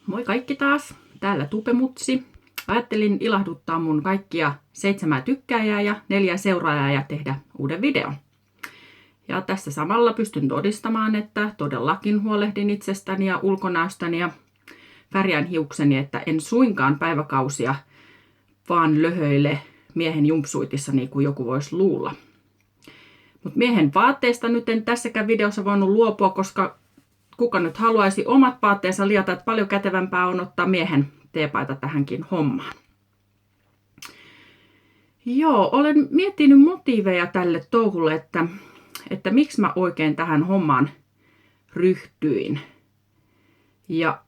Moi kaikki taas, täällä Tupemutsi. Ajattelin ilahduttaa mun kaikkia 7 tykkääjää ja 4 seuraajaa ja tehdä uuden videon. Ja tässä samalla pystyn todistamaan, että todellakin huolehdin itsestäni ja ulkonäöstäni ja värjään hiukseni, että en suinkaan päiväkausia vaan löhöile miehen jumpsuitissa niin kuin joku voisi luulla. Mutta miehen vaatteista nyt en tässäkään videossa voinut luopua, koska kuka nyt haluaisi omat vaatteensa liata, että paljon kätevämpää on ottaa miehen teepaita tähänkin hommaan. Joo, olen miettinyt motiiveja tälle touhulle, että miksi mä oikein tähän hommaan ryhtyin. Ja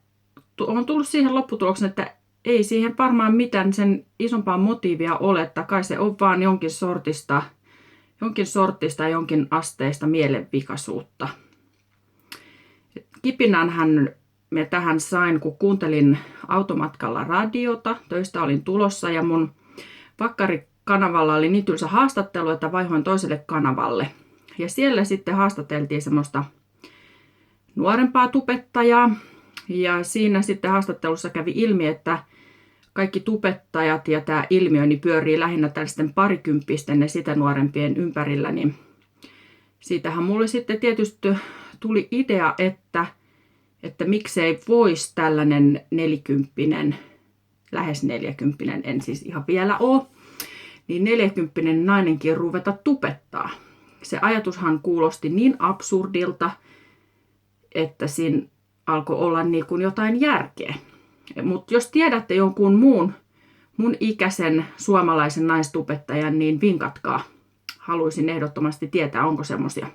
olen tullut siihen lopputulokseen, että ei siihen varmaan mitään sen isompaa motiivia ole, että kai se on vaan jonkin sortista ja jonkin asteista mielenvikaisuutta. Kipinänhän me tähän sain, kun kuuntelin automatkalla radiota. Töistä olin tulossa ja mun vakkarikanavalla oli niin tylsä haastattelu, että vaihoin toiselle kanavalle. Ja siellä sitten haastateltiin semmoista nuorempaa tubettajaa. Ja siinä sitten haastattelussa kävi ilmi, että kaikki tubettajat ja tämä ilmiö niin pyörii lähinnä tällaisten parikymppisten ja sitä nuorempien ympärillä. Niin siitähän mulle sitten tietysti tuli idea, että miksei voisi tällainen 40, lähes 40, en siis ihan vielä ole, niin 40 nainenkin ruveta tubettaa. Se ajatushan kuulosti niin absurdilta, että siinä alkoi olla niin kuin jotain järkeä. Mutta jos tiedätte jonkun mun ikäisen suomalaisen naistubettajan, niin vinkatkaa. Haluaisin ehdottomasti tietää, onko semmoisia.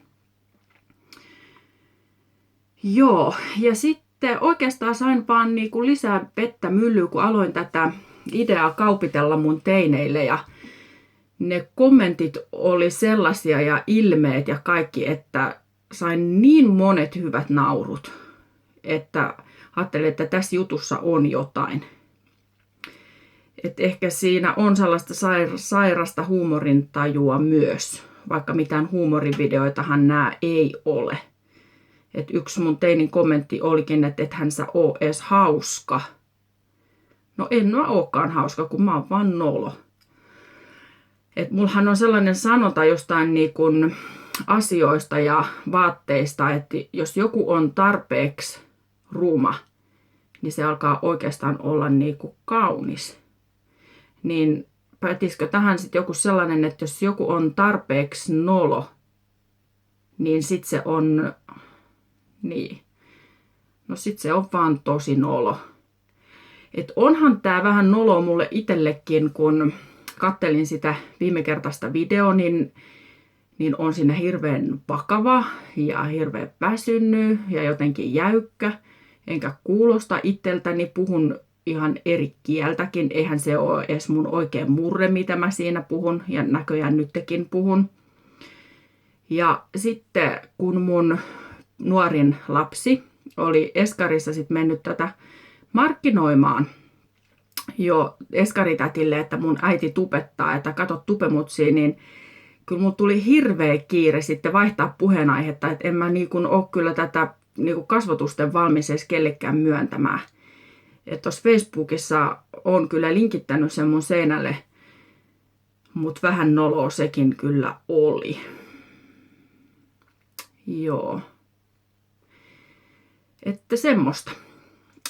Joo, ja sitten oikeastaan sain vaan niinku lisää vettä myllyyn, kun aloin tätä ideaa kaupitella mun teineille. Ja ne kommentit oli sellaisia ja ilmeet ja kaikki, että sain niin monet hyvät naurut, että ajattelin, että tässä jutussa on jotain. Et ehkä siinä on sellaista sairasta huumorintajua myös, vaikka mitään huumorivideoitahan nämä ei ole. Et yksi mun teinin kommentti olikin, että ethän sä oo edes hauska. No en mä ookaan hauska, kun mä oon vaan nolo. Et mullahan on sellainen sanonta jostain niin kun asioista ja vaatteista, että jos joku on tarpeeksi ruma, niin se alkaa oikeastaan olla niin kuin kaunis. Niin päätisikö tähän sitten joku sellainen, että jos joku on tarpeeksi nolo, niin sitten se on, niin, no sitten se on vaan tosi nolo. Et onhan tää vähän nolo mulle itsellekin, kun kattelin sitä viimekertaista videoa, niin on siinä hirveän vakava ja hirveän väsynyt ja jotenkin jäykkä. Enkä kuulosta itseltäni, puhun ihan eri kieltäkin. Eihän se ole edes mun oikein murre, mitä mä siinä puhun. Ja näköjään nytkin puhun. Ja sitten kun mun nuorin lapsi oli eskarissa sit mennyt tätä markkinoimaan jo eskaritätille, että mun äiti tubettaa, että kato Tupemutsia, niin kyllä mun tuli hirveä kiire sitten vaihtaa puheenaihetta, että en mä niin kuin ole kyllä tätä niin kuin kasvotusten valmis edes kellekään myöntämään. Että tuossa Facebookissa on kyllä linkittänyt sen mun seinälle, mutta vähän noloa sekin kyllä oli. Joo. Että semmoista.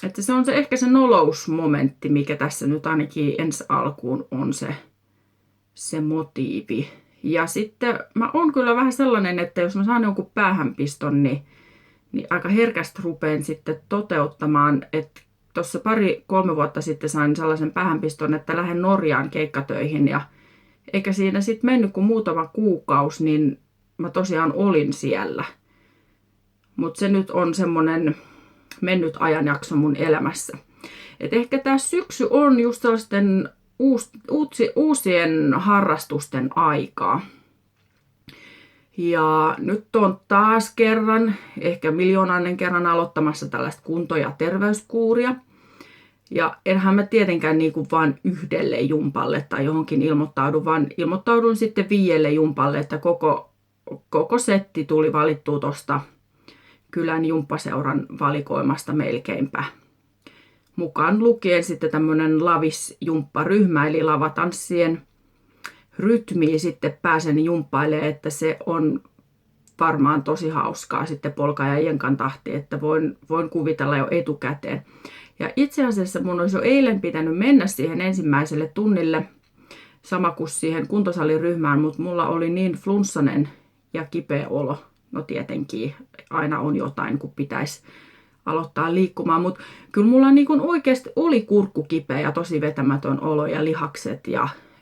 Että se on ehkä se nolousmomentti, mikä tässä nyt ainakin ensi alkuun on se motiivi. Ja sitten mä oon kyllä vähän sellainen, että jos mä saan jonkun päähänpiston, niin aika herkästi rupean sitten toteuttamaan, että tuossa 2-3 vuotta sitten sain sellaisen päähänpiston, että lähden Norjaan keikkatöihin ja eikä siinä sitten mennyt kuin muutama kuukausi, niin mä tosiaan olin siellä. Mutta se nyt on semmoinen mennyt ajanjakso mun elämässä. Et ehkä tää syksy on just sellaisten uusien harrastusten aikaa. Ja nyt on taas kerran, ehkä miljoonannen kerran aloittamassa tällaista kunto- ja terveyskuuria. Ja enhän mä tietenkään niinku vaan yhdelle jumpalle tai johonkin ilmoittaudun, vaan ilmoittaudun sitten 5 jumpalle, että koko setti tuli valittua tuosta kylän jumppaseuran valikoimasta melkeinpä. mukaan lukien sitten tämmöinen lavisjumpparyhmä, eli lavatanssien rytmiä sitten pääsen jumppailemaan, että se on varmaan tosi hauskaa sitten polka- ja jenkan tahti, että voin kuvitella jo etukäteen. Ja itse asiassa mun olisi jo eilen pitänyt mennä siihen ensimmäiselle tunnille, sama kuin siihen kuntosaliryhmään, mutta mulla oli niin flunssainen ja kipeä olo. No tietenkin aina on jotain, kun pitäisi aloittaa liikkumaan, mutta kyllä mulla niin kuin oikeasti oli kurkku kipeä ja tosi vetämätön olo ja lihakset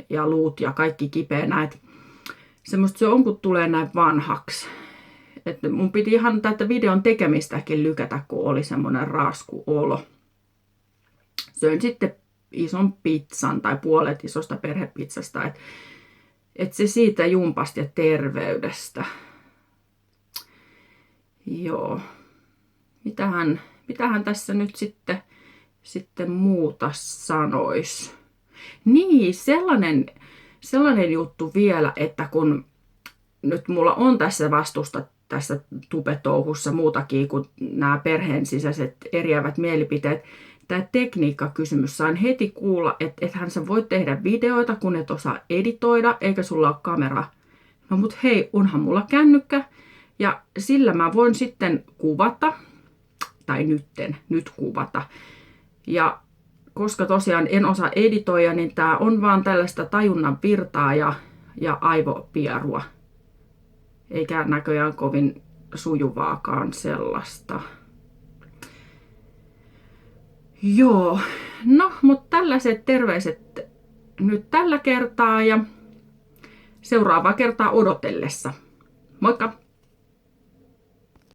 ja luut ja kaikki kipeänä. Semmoista se on, kun tulee näin vanhaksi. Että mun piti ihan tätä videon tekemistäkin lykätä, kun oli semmoinen raaskuolo. Söin sitten ison pizzan tai puolet isosta perhepizzasta, että se siitä jumpasta ja terveydestä. Joo. Mitähän tässä nyt sitten muuta sanois? Niin, sellainen juttu vielä, että kun nyt mulla on tässä vastusta tässä tubetouhussa muutakin kuin nämä perheen sisäiset eriävät mielipiteet. Tämä tekniikkakysymys, sain heti kuulla, että ethän sä voi tehdä videoita, kun et osaa editoida, eikä sulla ole kamera. No mut hei, onhan mulla kännykkä, ja sillä mä voin sitten kuvata, tai nyt kuvata. Ja koska tosiaan en osaa editoida, niin tää on vaan tällaista tajunnan virtaa ja aivopierua. Eikä näköjään kovin sujuvaakaan sellaista. Joo, no, mutta tällaiset terveiset nyt tällä kertaa ja seuraavaa kertaa odotellessa. Moikka!